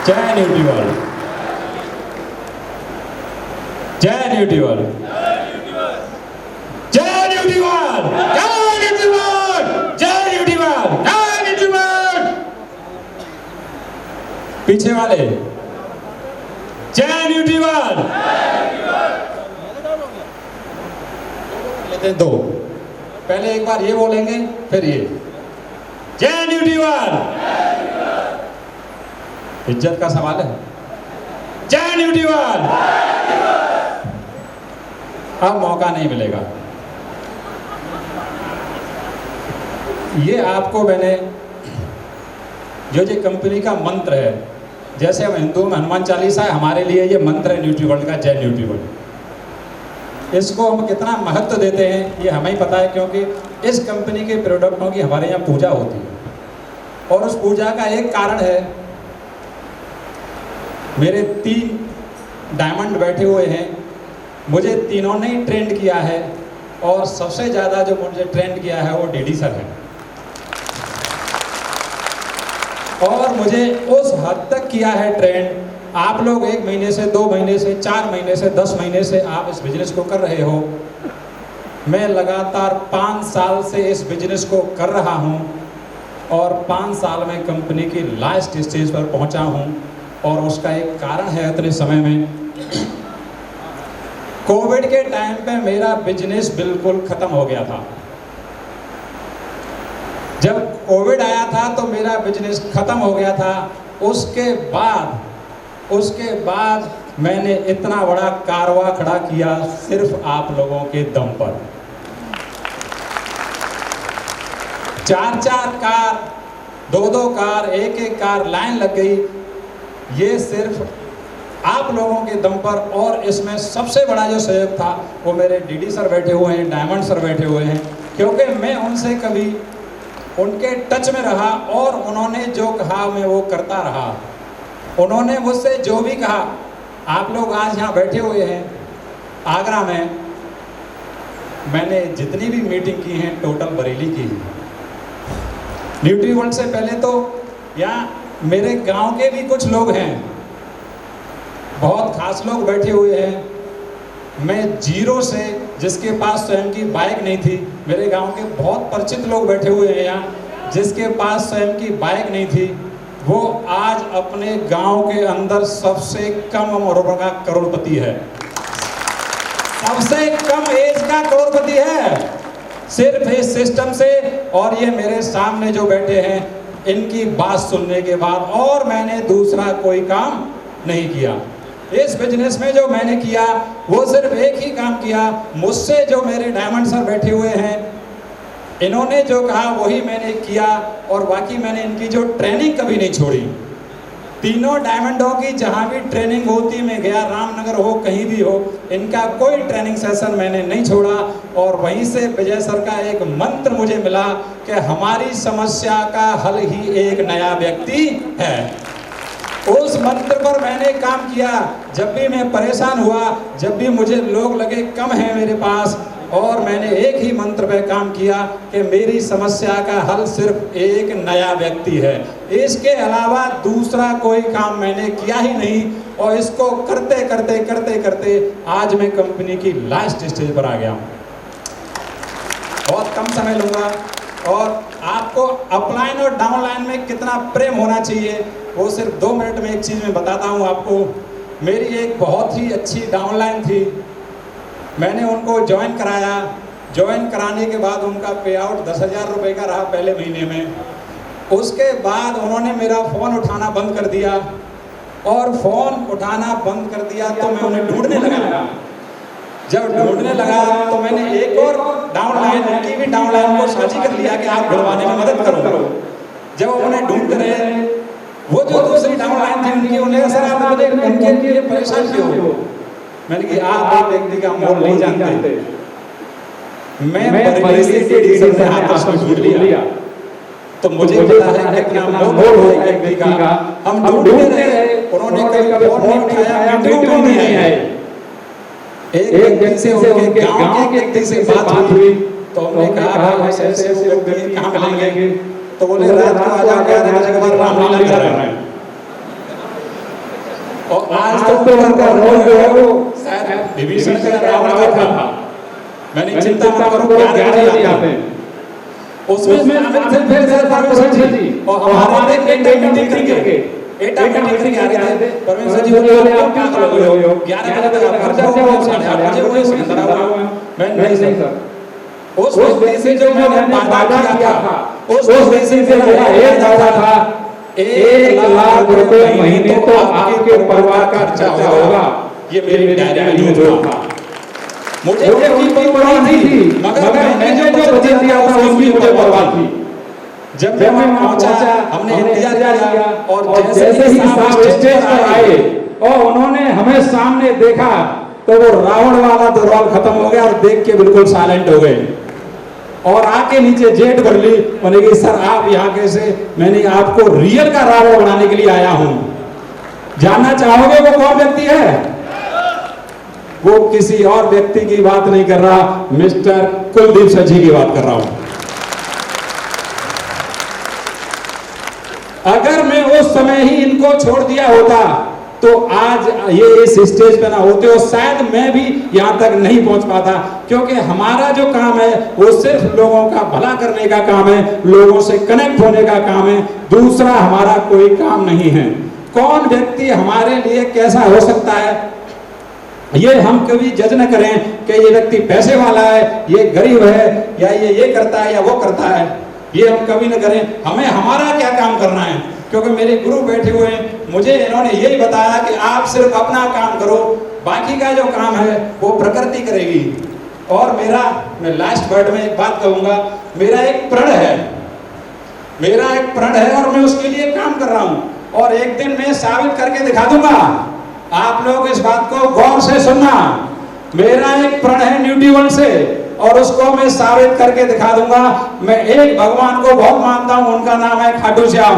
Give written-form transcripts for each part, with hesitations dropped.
जय न्यूट्रीवर्ल्ड, जय न्यूट्रीवर्ल्ड, जय न्यूट्रीवर्ल्ड, जय न्यूट्रीवर्ल्ड, जय न्यूट्रीवर्ल्ड, जय न्यूट्रीवर्ल्ड। पीछे वाले जय न्यूट्रीवर्ल्ड लेते हैं दो। पहले एक बार ये बोलेंगे फिर ये जय न्यूट्रीवर्ल्ड। इज्जत का सवाल है। जय न्यूट्रीवर्ल्ड। अब मौका नहीं मिलेगा। ये आपको मैंने जो ये कंपनी का मंत्र है, जैसे हम हिंदू में हनुमान चालीसा है, हमारे लिए ये मंत्र है न्यूट्रीवर्ल्ड का, जय न्यूट्रीवर्ल्ड। इसको हम कितना महत्व देते हैं ये हमें ही पता है, क्योंकि इस कंपनी के प्रोडक्टों की हमारे यहाँ पूजा होती है। और उस पूजा का एक कारण है, मेरे 3 डायमंड बैठे हुए हैं, मुझे तीनों ने ही ट्रेंड किया है, और सबसे ज़्यादा जो मुझे ट्रेंड किया है वो डीडी सर है। और मुझे उस हद तक किया है ट्रेंड, आप लोग 1 महीने से, 2 महीने से, 4 महीने से, 10 महीने से आप इस बिजनेस को कर रहे हो। मैं लगातार 5 साल से इस बिजनेस को कर रहा हूँ, और 5 साल में कंपनी की लास्ट स्टेज पर पहुँचा हूँ। और उसका एक कारण है, इतने समय में कोविड के टाइम पे मेरा बिजनेस बिल्कुल खत्म हो गया था। जब कोविड आया था तो मेरा बिजनेस खत्म हो गया था। उसके बाद मैंने इतना बड़ा कारवा खड़ा किया सिर्फ आप लोगों के दम पर। 4-4 कार, 2-2 कार, 1-1 कार लाइन लग गई, ये सिर्फ आप लोगों के दम पर। और इसमें सबसे बड़ा जो सहयोग था वो मेरे डीडी सर बैठे हुए हैं, डायमंड सर बैठे हुए हैं, क्योंकि मैं उनसे कभी उनके टच में रहा, और उन्होंने जो कहा मैं वो करता रहा। उन्होंने मुझसे जो भी कहा, आप लोग आज यहाँ बैठे हुए हैं आगरा में, मैंने जितनी भी मीटिंग की हैं टोटल बरेली की है। न्यूट्रीवर्ल्ड से पहले तो यहाँ मेरे गांव के भी कुछ लोग हैं, बहुत खास लोग बैठे हुए हैं। मैं जीरो से, जिसके पास स्वयं की बाइक नहीं थी, मेरे गांव के बहुत परिचित लोग बैठे हुए हैं यहाँ, जिसके पास स्वयं की बाइक नहीं थी, वो आज अपने गांव के अंदर सबसे कम उम्र का करोड़पति है, सबसे कम एज का करोड़पति है, सिर्फ इस सिस्टम से। और ये मेरे सामने जो बैठे हैं, इनकी बात सुनने के बाद, और मैंने दूसरा कोई काम नहीं किया। इस बिजनेस में जो मैंने किया वो सिर्फ एक ही काम किया। मुझसे जो मेरे डायमंड सर बैठे हुए हैं, इन्होंने जो कहा वही मैंने किया, और बाकी मैंने इनकी जो ट्रेनिंग कभी नहीं छोड़ी। तीनों डायमंडों की जहाँ भी ट्रेनिंग होती मैं गया, रामनगर हो कहीं भी हो, इनका कोई ट्रेनिंग सेशन मैंने नहीं छोड़ा। और वहीं से विजय सर का एक मंत्र मुझे मिला कि हमारी समस्या का हल ही एक नया व्यक्ति है। उस मंत्र पर मैंने काम किया। जब भी मैं परेशान हुआ, जब भी मुझे लोग लगे कम है मेरे पास, और मैंने एक ही मंत्र पे काम किया कि मेरी समस्या का हल सिर्फ एक नया व्यक्ति है। इसके अलावा दूसरा कोई काम मैंने किया ही नहीं। और इसको करते करते करते करते आज मैं कंपनी की लास्ट स्टेज पर आ गया हूँ। बहुत कम समय लूँगा, और आपको अपलाइन और डाउनलाइन में कितना प्रेम होना चाहिए वो सिर्फ 2 मिनट में एक चीज़ में बताता हूँ आपको। मेरी एक बहुत ही अच्छी डाउनलाइन थी, मैंने उनको ज्वाइन कराया। ज्वाइन कराने के बाद उनका पे आउट 10,000 रुपये का रहा पहले महीने में। उसके बाद उन्होंने मेरा फ़ोन उठाना बंद कर दिया, और फ़ोन उठाना बंद कर दिया तो मैं उन्हें ढूंढने लगा। जब ढूंढने लगा तो मैंने एक और डाउनलाइन, उनकी भी डाउनलाइन को साझी कर लिया कि आप ढूंढवाने में मदद करो। जब उन्हें ढूंढते रहे, वो जो दूसरी डाउनलाइन थी उनकी, उन्हें सर आप मुझे उनके लिए परेशान क्यों हो? मैंने कि आप एक व्यक्ति का मोल नहीं जानते। मैं बरेली से डीडी सर से आपस में ढूंढ लिया, तो मुझे पता है कितना मोल हो एक व्यक्ति का। हम ढूंढते रहे, उन्होंने कभी फोन नहीं उठाया, इंटरव्यू नहीं आए। एक व्यक्ति से, उनके गांव के व्यक्ति से बात हुई, तो हमने कहा ऐसे ऐसे वो व्यक्ति कहाँ मिलेंगे? तो बोले रात को आ जाओ, 11 बजे के बाद रामलीला कर रहे हैं। और आज तो उनका रोल जो है वो शायद विभीषण का रावण का था। मैंने चिंता मत करो, 11 बजे आते हैं। उसमें शामिल थे फिर परमेश्वर जी और हमारे एक मीटिंग करके आ रहे थे। परमेश्वर जी बोले आप क्या कर रहे हो, 11 बजे तक आप घर जाओ, 8:30 बजे वो इसमें खड़ा हुआ। मैं नहीं सर, उस व्यक्ति से जो मैंने वादा किया था, उस व्यक्ति से मेरा एक वादा था, 1 लाख रुपए महीने तो आपके परिवार का खर्चा होगा। ये मेरी डायरी में जो था, मुझे कोई परवाह नहीं थी, मगर मैंने जो बजट दिया था उसकी मुझे परवाह थी। जब मैं पहुंचा, हमने इंतजार किया और जैसे ही साहब स्टेज पर आए और उन्होंने हमें सामने देखा तो वो रावण वाला तो रोल खत्म हो गया और देख के बिल्कुल साइलेंट हो गए और आके नीचे जेट भर ली। मैंने कहा सर आप यहाँ कैसे? मैंने आपको रियल का रावण बनाने के लिए आया हूं। जानना चाहोगे वो कौन व्यक्ति है? वो किसी और व्यक्ति की बात नहीं कर रहा, मिस्टर कुलदीप सज्जी की बात कर रहा हूं। अगर मैं उस समय ही इनको छोड़ दिया होता तो आज ये इस स्टेज पे ना होते और शायद मैं भी यहां तक नहीं पहुंच पाता, क्योंकि हमारा जो काम है वो सिर्फ लोगों का भला करने का काम है, लोगों से कनेक्ट होने का काम है, दूसरा हमारा कोई काम नहीं है। कौन व्यक्ति हमारे लिए कैसा हो सकता है ये हम कभी जज न करें कि ये व्यक्ति पैसे वाला है, ये गरीब है, या ये करता है या वो करता है, ये हम कभी न करें। हमें हमारा क्या काम करना है, क्योंकि मेरे गुरु बैठे हुए हैं, मुझे इन्होंने यही बताया कि आप सिर्फ अपना काम करो, बाकी का जो काम है वो प्रकृति करेगी। और मैं लास्ट वर्ड में एक बात कहूंगा, मेरा एक प्रण है और मैं उसके लिए काम कर रहा हूं और एक दिन मैं साबित करके दिखा दूंगा। आप लोग इस बात को गौर से सुनना। मेरा एक प्रण है न्यूटी वन से और उसको मैं साबित करके दिखा दूंगा। मैं एक भगवान को बहुत मानता हूं, उनका नाम है खाटू श्याम,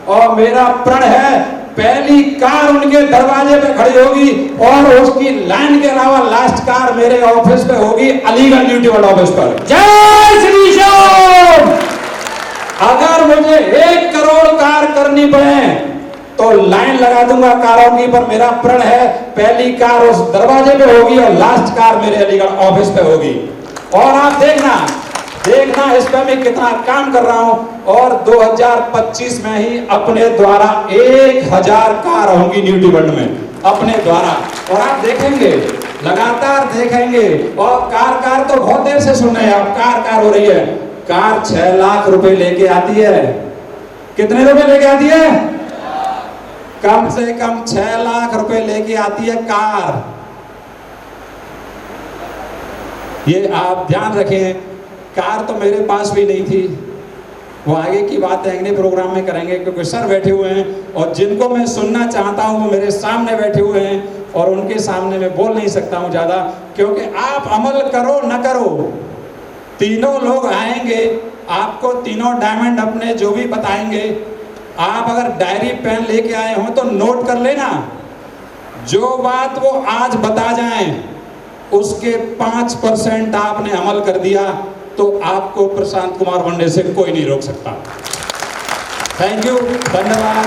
और मेरा प्रण है पहली कार उनके दरवाजे पे खड़ी होगी और उसकी लाइन के अलावा लास्ट कार मेरे ऑफिस पे होगी, अलीगढ़ ड्यूटी वर्ल्ड ऑफिस पर। जय श्री श्याम। अगर मुझे 1 करोड़ कार करनी पड़े तो लाइन लगा दूंगा कारों की, पर मेरा प्रण है पहली कार उस दरवाजे पे होगी और लास्ट कार मेरे अलीगढ़ ऑफिस पे होगी। और आप देखना इस पर मैं कितना काम कर रहा हूं। और 2025 में ही अपने द्वारा 1000 कार होंगी न्यूटी वर्ल्ड में अपने द्वारा, और आप देखेंगे, लगातार देखेंगे। और कार तो बहुत देर से सुन रहे हैं आप, कार हो रही है। कार 6 लाख रुपए लेके आती है। कितने रुपए लेके आती है? कम से कम 6 लाख रुपए लेके आती है कार। ये आप ध्यान रखें, कार तो मेरे पास भी नहीं थी। वो आगे की बात अगले प्रोग्राम में करेंगे, क्योंकि सर बैठे हुए हैं और जिनको मैं सुनना चाहता हूं वो मेरे सामने बैठे हुए हैं और उनके सामने मैं बोल नहीं सकता हूं ज्यादा, क्योंकि आप अमल करो न करो, तीनों लोग आएंगे, आपको तीनों डायमंड अपने जो भी बताएंगे। आप अगर डायरी पेन लेके आए हो तो नोट कर लेना, जो बात वो आज बता जाएं उसके 5% आपने अमल कर दिया तो आपको प्रशांत कुमार बनने से कोई नहीं रोक सकता। थैंक यू, धन्यवाद।